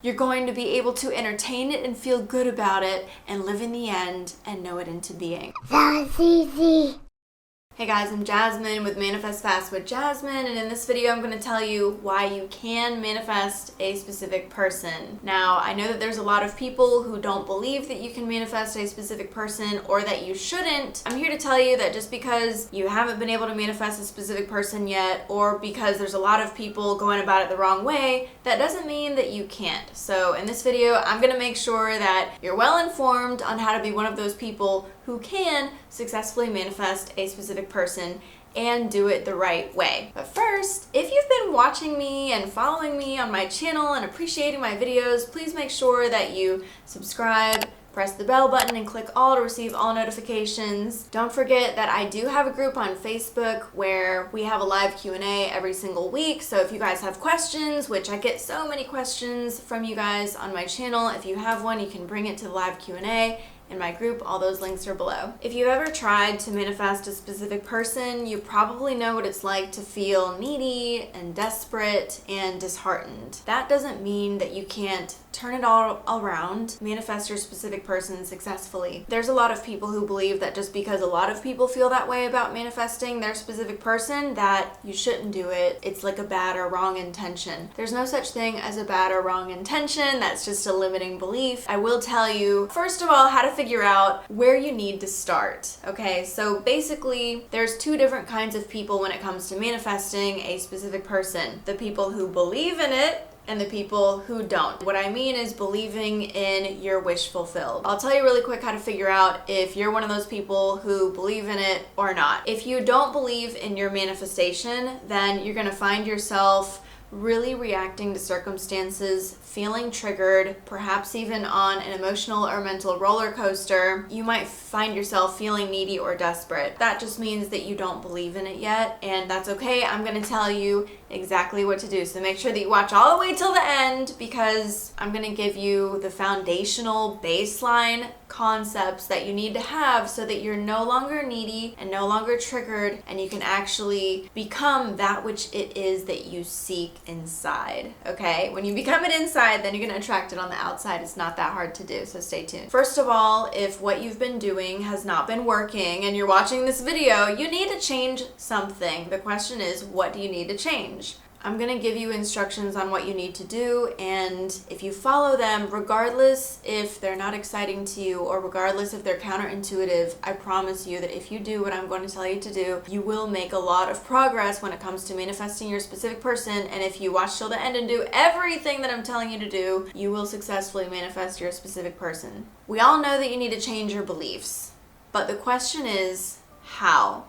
You're going to be able to entertain it and feel good about it and live in the end and know it into being. That was easy. Hey guys, I'm Jasmine with Manifest Fast with Jasmine, and in this video I'm going to tell you why you can manifest a specific person. Now, I know that there's a lot of people who don't believe that you can manifest a specific person or that you shouldn't. I'm here to tell you that just because you haven't been able to manifest a specific person yet, or because there's a lot of people going about it the wrong way, that doesn't mean that you can't. So in this video, I'm going to make sure that you're well informed on how to be one of those people who can successfully manifest a specific person and do it the right way. But first, if you've been watching me and following me on my channel and appreciating my videos, please make sure that you subscribe, press the bell button, and click all to receive all notifications. Don't forget that I do have a group on Facebook where we have a live Q&A every single week. So if you guys have questions, which I get so many questions from you guys on my channel, if you have one, you can bring it to the live Q&A in my group. All those links are below. If you've ever tried to manifest a specific person, you probably know what it's like to feel needy and desperate and disheartened. That doesn't mean that you can't turn it all around, manifest your specific person successfully. There's a lot of people who believe that just because a lot of people feel that way about manifesting their specific person, that you shouldn't do it. It's like a bad or wrong intention. There's no such thing as a bad or wrong intention. That's just a limiting belief. I will tell you, first of all, how to figure out where you need to start. Okay, so basically there's two different kinds of people when it comes to manifesting a specific person. The people who believe in it and the people who don't. What I mean is believing in your wish fulfilled. I'll tell you really quick how to figure out if you're one of those people who believe in it or not. If you don't believe in your manifestation, then you're gonna find yourself really reacting to circumstances, feeling triggered, perhaps even on an emotional or mental roller coaster. You might find yourself feeling needy or desperate. That just means that you don't believe in it yet, and that's okay. I'm going to tell you exactly what to do. So make sure that you watch all the way till the end, because I'm going to give you the foundational baseline concepts that you need to have so that you're no longer needy and no longer triggered, and you can actually become that which it is that you seek inside. Okay? When you become it inside, then you're going to attract it on the outside. It's not that hard to do, so stay tuned. First of all, if what you've been doing has not been working and you're watching this video, you need to change something. The question is, what do you need to change? I'm going to give you instructions on what you need to do, and if you follow them, regardless if they're not exciting to you or regardless if they're counterintuitive, I promise you that if you do what I'm going to tell you to do, you will make a lot of progress when it comes to manifesting your specific person. And if you watch till the end and do everything that I'm telling you to do, you will successfully manifest your specific person. We all know that you need to change your beliefs, but the question is, how?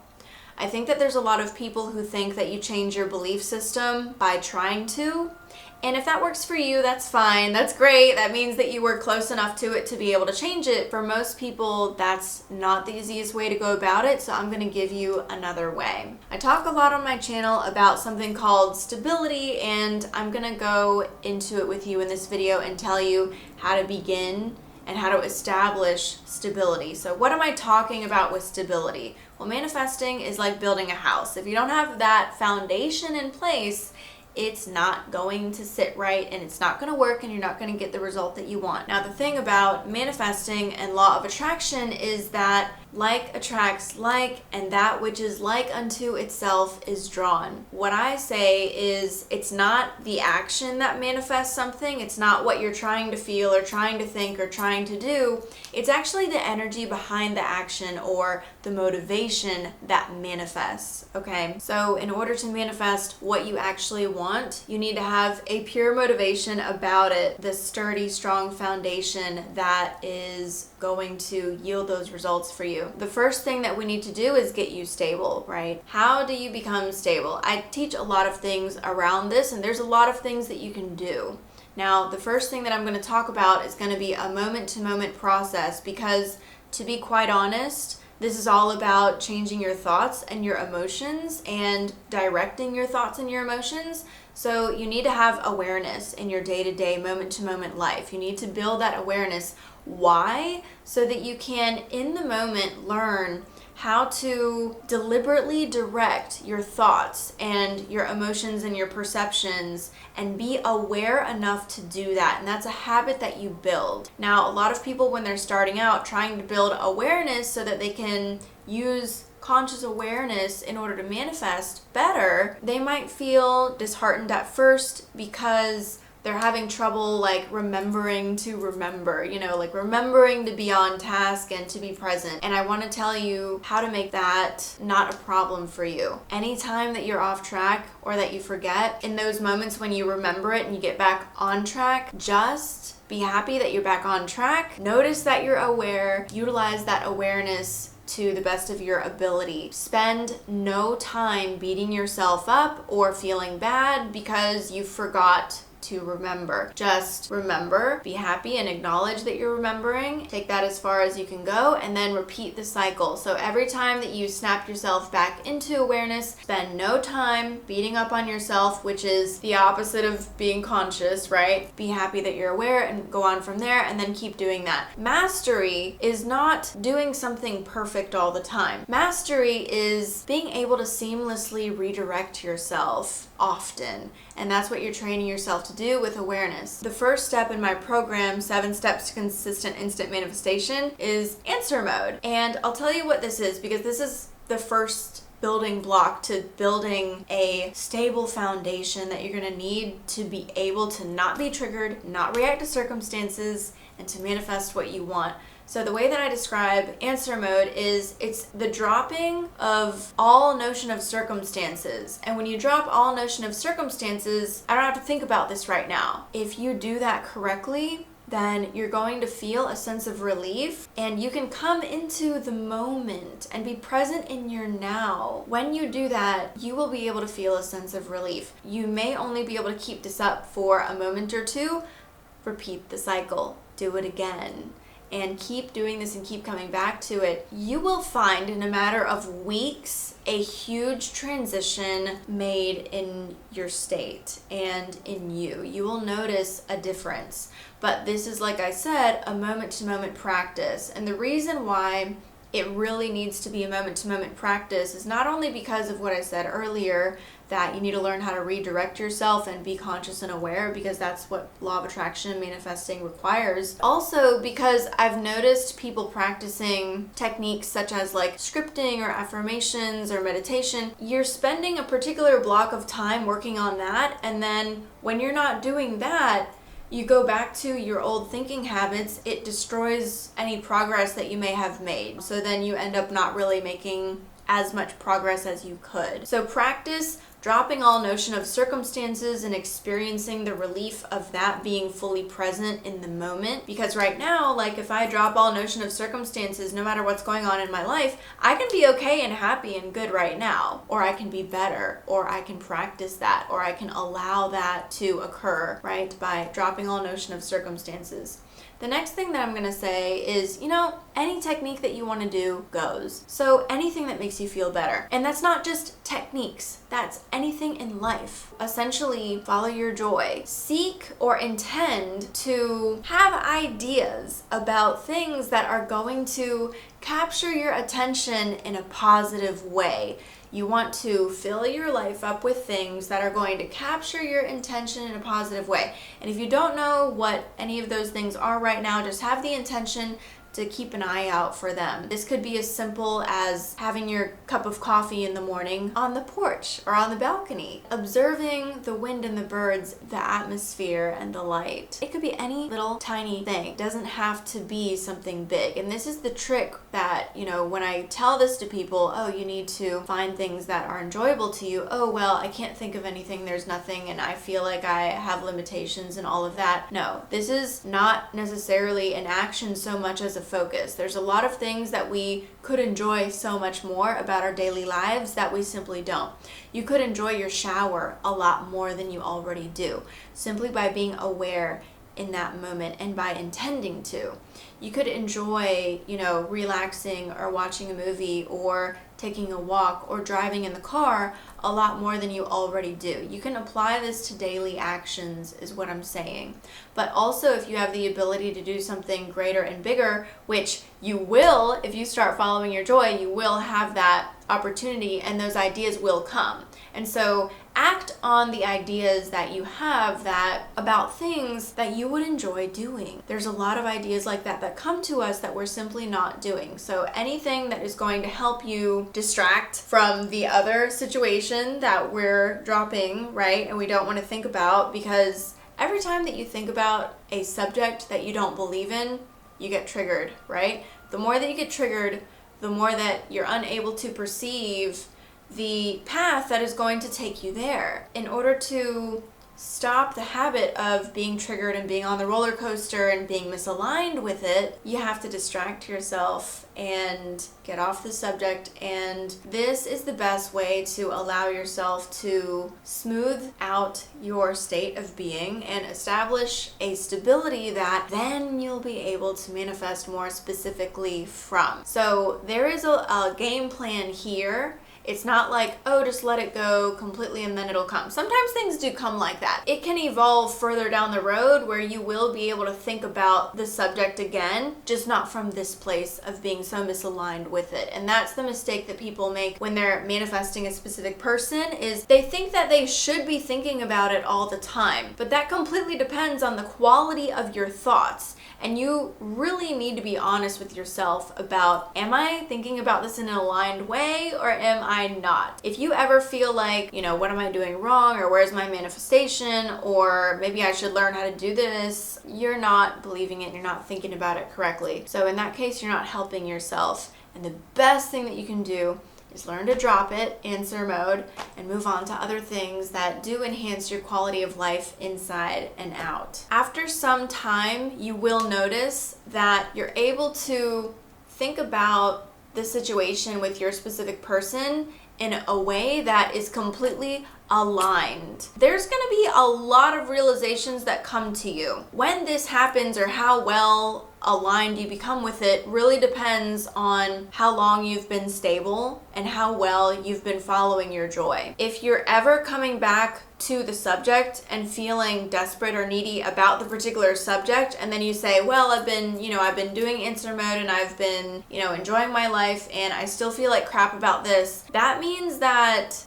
I think that there's a lot of people who think that you change your belief system by trying to. And if that works for you, that's fine. That's great. That means that you were close enough to it to be able to change it. For most people, that's not the easiest way to go about it, so I'm going to give you another way. I talk a lot on my channel about something called stability, and I'm going to go into it with you in this video and tell you how to begin and how to establish stability. So what am I talking about with stability? Well, manifesting is like building a house. If you don't have that foundation in place, it's not going to sit right and it's not going to work, and you're not going to get the result that you want. Now, the thing about manifesting and law of attraction is that like attracts like, and that which is like unto itself is drawn. What I say is, it's not the action that manifests something. It's not what you're trying to feel or trying to think or trying to do. It's actually the energy behind the action or the motivation that manifests. Okay, so in order to manifest what you actually want, you need to have a pure motivation about it, the sturdy, strong foundation that is going to yield those results for you. The first thing that we need to do is get you stable, right? How do you become stable? I teach a lot of things around this, and there's a lot of things that you can do. Now, the first thing that I'm going to talk about is going to be a moment-to-moment process, because to be quite honest, this is all about changing your thoughts and your emotions and directing your thoughts and your emotions. So you need to have awareness in your day-to-day, moment-to-moment life. You need to build that awareness. Why? So that you can, in the moment, learn how to deliberately direct your thoughts and your emotions and your perceptions and be aware enough to do that. And that's a habit that you build. Now, a lot of people, when they're starting out trying to build awareness so that they can use conscious awareness in order to manifest better, they might feel disheartened at first because they're having trouble like remembering to remember, like remembering to be on task and to be present. And I want to tell you how to make that not a problem for you. Anytime that you're off track or that you forget, in those moments when you remember it and you get back on track, just be happy that you're back on track. Notice that you're aware, utilize that awareness to the best of your ability. Spend no time beating yourself up or feeling bad because you forgot to remember. Just remember, be happy and acknowledge that you're remembering. Take that as far as you can go and then repeat the cycle. So every time that you snap yourself back into awareness, spend no time beating up on yourself, which is the opposite of being conscious, right? Be happy that you're aware and go on from there and then keep doing that. Mastery is not doing something perfect all the time. Mastery is being able to seamlessly redirect yourself often. And that's what you're training yourself to do with awareness. The first step in my program, 7 Steps to Consistent Instant Manifestation, is answer mode. And I'll tell you what this is because this is the first building block to building a stable foundation that you're going to need to be able to not be triggered, not react to circumstances, and to manifest what you want. So the way that I describe answer mode is it's the dropping of all notion of circumstances. And when you drop all notion of circumstances, I don't have to think about this right now. If you do that correctly, then you're going to feel a sense of relief and you can come into the moment and be present in your now. When you do that, you will be able to feel a sense of relief. You may only be able to keep this up for a moment or two. Repeat the cycle. Do it again. And keep doing this and keep coming back to it. You will find in a matter of weeks a huge transition made in your state and in you. You will notice a difference. But this is, like I said, a moment-to-moment practice. And the reason why it really needs to be a moment-to-moment practice is not only because of what I said earlier, that you need to learn how to redirect yourself and be conscious and aware because that's what law of attraction and manifesting requires. Also because I've noticed people practicing techniques such as like scripting or affirmations or meditation. You're spending a particular block of time working on that, and then when you're not doing that, you go back to your old thinking habits. It destroys any progress that you may have made. So then you end up not really making as much progress as you could. So practice dropping all notion of circumstances and experiencing the relief of that being fully present in the moment. Because right now, like if I drop all notion of circumstances, no matter what's going on in my life, I can be okay and happy and good right now, or I can be better, or I can practice that, or I can allow that to occur, right? By dropping all notion of circumstances. The next thing that I'm going to say is, any technique that you want to do goes. So anything that makes you feel better. And that's not just techniques. That's anything in life. Essentially, follow your joy. Seek or intend to have ideas about things that are going to capture your attention in a positive way. You want to fill your life up with things that are going to capture your intention in a positive way. And if you don't know what any of those things are right now, just have the intention to keep an eye out for them. This could be as simple as having your cup of coffee in the morning on the porch or on the balcony, observing the wind and the birds, the atmosphere and the light. It could be any little tiny thing. It doesn't have to be something big. And this is the trick that, when I tell this to people, oh, you need to find things that are enjoyable to you. Oh, well, I can't think of anything. There's nothing. And I feel like I have limitations and all of that. No, this is not necessarily an action so much as a focus. There's a lot of things that we could enjoy so much more about our daily lives that we simply don't. You could enjoy your shower a lot more than you already do, simply by being aware in that moment and by intending to. You could enjoy, relaxing or watching a movie or taking a walk or driving in the car a lot more than you already do. You can apply this to daily actions is what I'm saying. But also if you have the ability to do something greater and bigger, which you will, if you start following your joy, you will have that opportunity and those ideas will come. And so act on the ideas that you have about things that you would enjoy doing. There's a lot of ideas like that come to us that we're simply not doing. So anything that is going to help you distract from the other situation that we're dropping, right? And we don't want to think about, because every time that you think about a subject that you don't believe in, you get triggered, right? The more that you get triggered, the more that you're unable to perceive the path that is going to take you there. In order to stop the habit of being triggered and being on the roller coaster and being misaligned with it, you have to distract yourself and get off the subject. And this is the best way to allow yourself to smooth out your state of being and establish a stability that then you'll be able to manifest more specifically from. So there is a game plan here. It's not like, oh, just let it go completely and then it'll come. Sometimes things do come like that. It can evolve further down the road where you will be able to think about the subject again, just not from this place of being so misaligned with it. And that's the mistake that people make when they're manifesting a specific person, is they think that they should be thinking about it all the time. But that completely depends on the quality of your thoughts. And you really need to be honest with yourself about, am I thinking about this in an aligned way or am I not? If you ever feel like, what am I doing wrong, or where's my manifestation, or maybe I should learn how to do this, you're not believing it, you're not thinking about it correctly. So in that case, you're not helping yourself. And the best thing that you can do is learn to drop it, answer mode, and move on to other things that do enhance your quality of life inside and out. After some time, you will notice that you're able to think about the situation with your specific person in a way that is completely aligned. There's going to be a lot of realizations that come to you. When this happens, or how well aligned you become with it, really depends on how long you've been stable and how well you've been following your joy. If you're ever coming back to the subject and feeling desperate or needy about the particular subject, and then you say, well, I've been doing answer mode and I've been, enjoying my life and I still feel like crap about this, that means that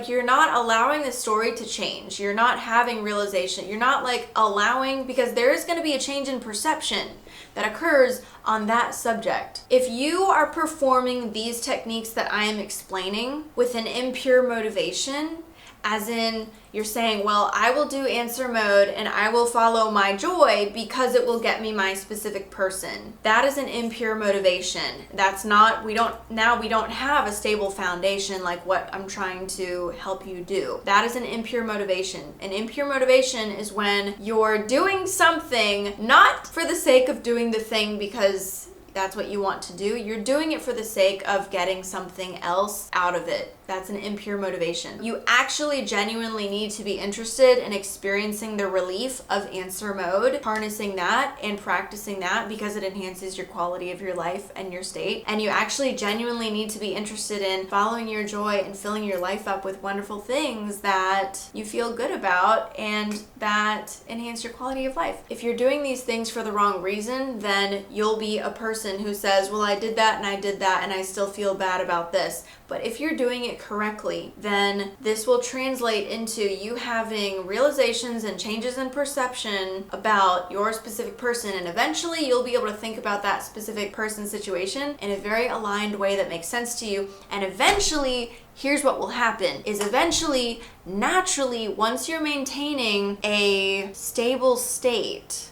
you're not allowing the story to change. You're not having realization. You're not allowing, because there is going to be a change in perception that occurs on that subject. If you are performing these techniques that I am explaining with an impure motivation, as in you're saying, well, I will do answer mode and I will follow my joy because it will get me my specific person. That is an impure motivation. That's not, we don't have a stable foundation like what I'm trying to help you do. That is an impure motivation. An impure motivation is when you're doing something not for the sake of doing the thing because that's what you want to do. You're doing it for the sake of getting something else out of it. That's an impure motivation. You actually genuinely need to be interested in experiencing the relief of answer mode, harnessing that and practicing that because it enhances your quality of your life and your state. And you actually genuinely need to be interested in following your joy and filling your life up with wonderful things that you feel good about and that enhance your quality of life. If you're doing these things for the wrong reason, then you'll be a person who says, well, I did that and I did that and I still feel bad about this. But if you're doing it correctly, then this will translate into you having realizations and changes in perception about your specific person. And eventually you'll be able to think about that specific person situation in a very aligned way that makes sense to you. And eventually, here's what will happen is naturally, once you're maintaining a stable state,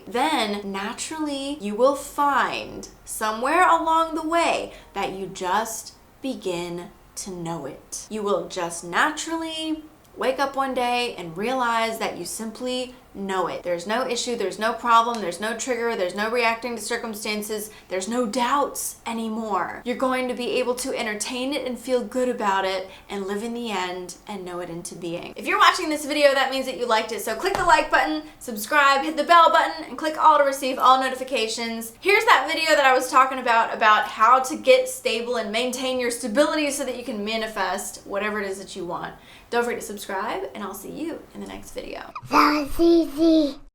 then naturally you will find somewhere along the way that you just begin to know it. You will just naturally wake up one day and realize that you simply know it. There's no issue, there's no problem, there's no trigger, there's no reacting to circumstances, there's no doubts anymore. You're going to be able to entertain it and feel good about it and live in the end and know it into being. If you're watching this video, that means that you liked it. So click the like button, subscribe, hit the bell button, and click all to receive all notifications. Here's that video that I was talking about how to get stable and maintain your stability so that you can manifest whatever it is that you want. Don't forget to subscribe, and I'll see you in the next video. That was easy.